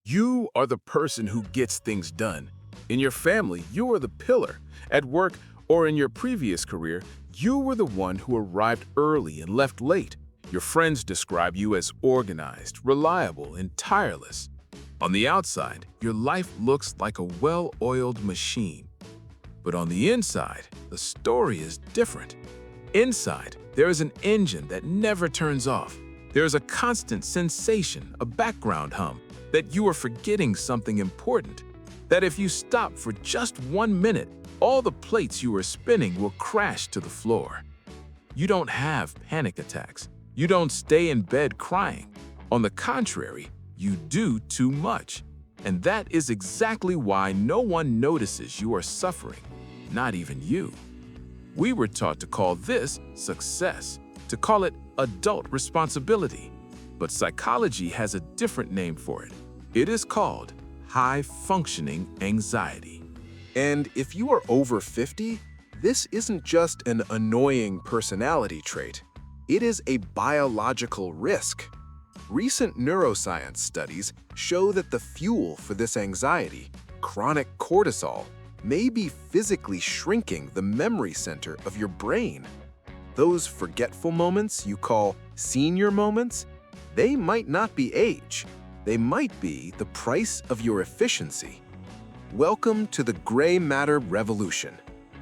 You are the person who gets things done. In your family, you are the pillar. At work or in your previous career, you were the one who arrived early and left late. Your friends describe you as organized, reliable, and tireless. On the outside, your life looks like a well-oiled machine. But on the inside, the story is different. Inside, there is an engine that never turns off. There is a constant sensation, a background hum, that you are forgetting something important. That if you stop for just 1 minute, all the plates you are spinning will crash to the floor. You don't have panic attacks. You don't stay in bed crying. On the contrary, you do too much. And that is exactly why no one notices you are suffering, not even you. We were taught to call this success, to call it adult responsibility. But psychology has a different name for it. It is called high-functioning anxiety. And if you are over 50, this isn't just an annoying personality trait. It is a biological risk. Recent neuroscience studies show that the fuel for this anxiety, chronic cortisol, may be physically shrinking the memory center of your brain. Those forgetful moments you call senior moments, they might not be age. They might be the price of your efficiency. Welcome to the gray matter revolution.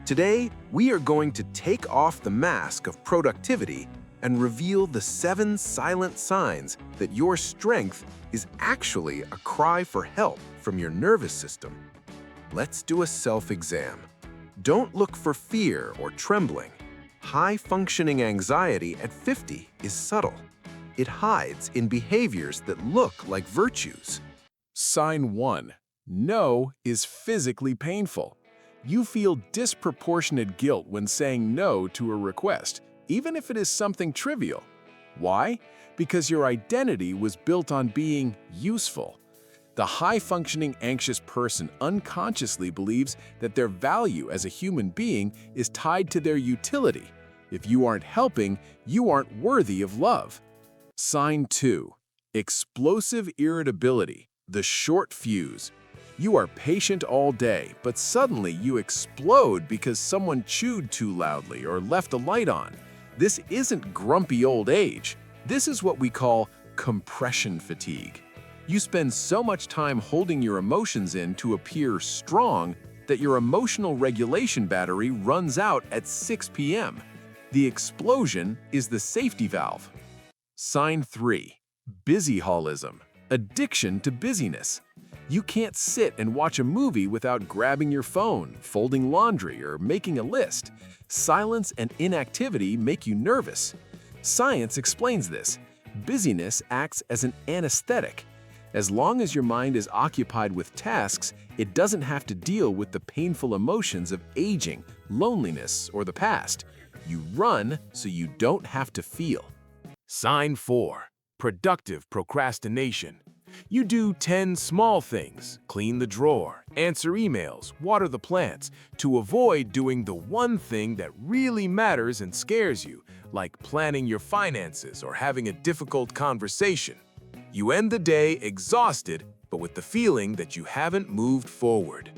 Today, we are going to take off the mask of productivity and reveal the 7 silent signs that your strength is actually a cry for help from your nervous system. Let's do a self-exam. Don't look for fear or trembling. High-functioning anxiety at 50 is subtle. It hides in behaviors that look like virtues. Sign 1. No is physically painful. You feel disproportionate guilt when saying no to a request, even if it is something trivial. Why? Because your identity was built on being useful. The high-functioning anxious person unconsciously believes that their value as a human being is tied to their utility. If you aren't helping, you aren't worthy of love. Sign 2. Explosive irritability, the short fuse. You are patient all day, but suddenly you explode because someone chewed too loudly or left a light on. This isn't grumpy old age. This is what we call compression fatigue. You spend so much time holding your emotions in to appear strong that your emotional regulation battery runs out at 6 p.m. The explosion is the safety valve. Sign 3. Busyholism, addiction to busyness. You can't sit and watch a movie without grabbing your phone, folding laundry, or making a list. Silence and inactivity make you nervous. Science explains this. Busyness acts as an anesthetic. As long as your mind is occupied with tasks, it doesn't have to deal with the painful emotions of aging, loneliness, or the past. You run so you don't have to feel. Sign 4. Productive procrastination. You do 10 small things, clean the drawer, answer emails, water the plants, to avoid doing the one thing that really matters and scares you, like planning your finances or having a difficult conversation. You end the day exhausted, but with the feeling that you haven't moved forward.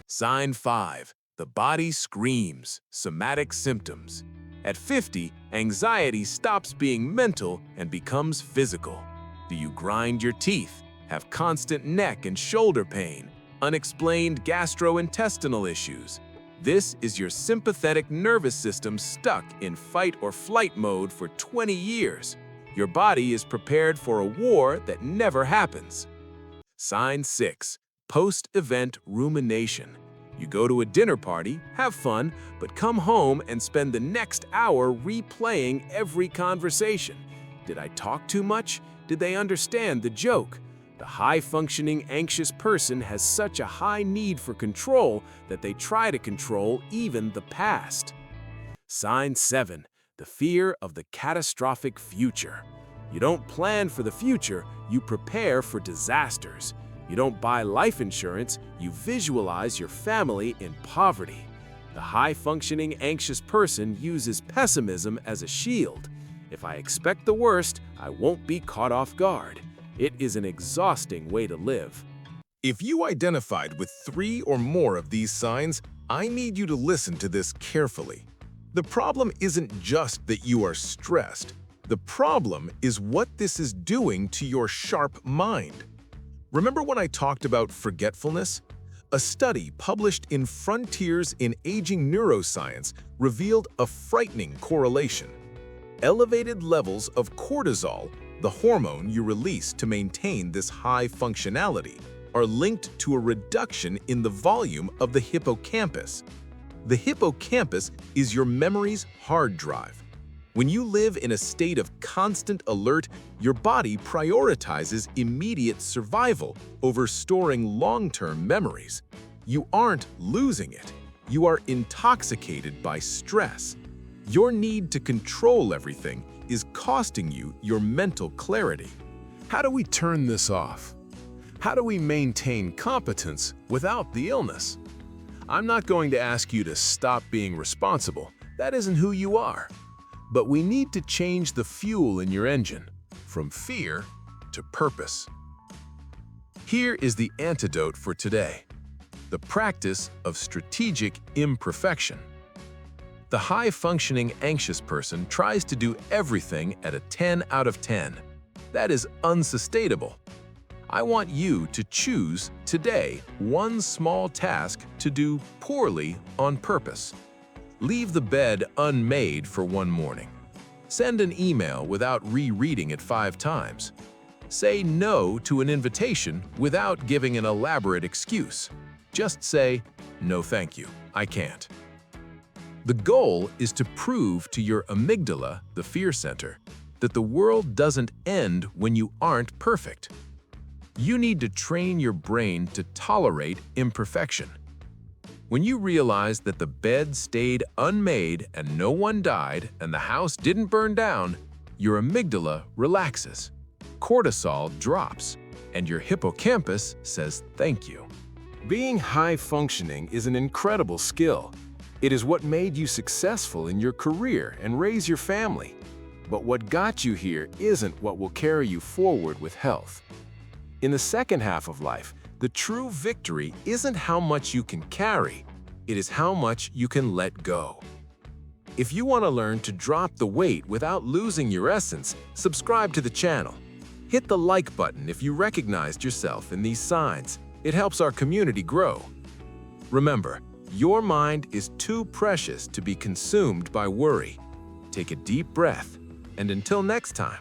Sign 5. The body screams, somatic symptoms. At 50, anxiety stops being mental and becomes physical. Do you grind your teeth, have constant neck and shoulder pain, unexplained gastrointestinal issues? This is your sympathetic nervous system stuck in fight or flight mode for 20 years. Your body is prepared for a war that never happens. Sign 6. Post-event rumination. You go to a dinner party, have fun, but come home and spend the next hour replaying every conversation. Did I talk too much? Did they understand the joke? The high-functioning anxious person has such a high need for control that they try to control even the past. Sign 7. The fear of the catastrophic future. You don't plan for the future, you prepare for disasters. You don't buy life insurance, you visualize your family in poverty. The high-functioning anxious person uses pessimism as a shield. If I expect the worst, I won't be caught off guard. It is an exhausting way to live. If you identified with 3 or more of these signs, I need you to listen to this carefully. The problem isn't just that you are stressed. The problem is what this is doing to your sharp mind. Remember when I talked about forgetfulness? A study published in Frontiers in Aging Neuroscience revealed a frightening correlation. Elevated levels of cortisol, the hormone you release to maintain this high functionality, are linked to a reduction in the volume of the hippocampus. The hippocampus is your memory's hard drive. When you live in a state of constant alert, your body prioritizes immediate survival over storing long-term memories. You aren't losing it. You are intoxicated by stress. Your need to control everything is costing you your mental clarity. How do we turn this off? How do we maintain competence without the illness? I'm not going to ask you to stop being responsible. That isn't who you are. But we need to change the fuel in your engine, from fear to purpose. Here is the antidote for today: the practice of strategic imperfection. The high-functioning anxious person tries to do everything at a 10 out of 10. That is unsustainable. I want you to choose today one small task to do poorly on purpose. Leave the bed unmade for one morning. Send an email without rereading it 5 times. Say no to an invitation without giving an elaborate excuse. Just say, "No thank you, I can't." The goal is to prove to your amygdala, the fear center, that the world doesn't end when you aren't perfect. You need to train your brain to tolerate imperfection. When you realize that the bed stayed unmade and no one died and the house didn't burn down, your amygdala relaxes, cortisol drops, and your hippocampus says thank you. Being high-functioning is an incredible skill. It is what made you successful in your career and raise your family. But what got you here isn't what will carry you forward with health. In the second half of life, the true victory isn't how much you can carry, it is how much you can let go. If you want to learn to drop the weight without losing your essence, subscribe to the channel. Hit the like button if you recognized yourself in these signs. It helps our community grow. Remember, your mind is too precious to be consumed by worry. Take a deep breath, and until next time,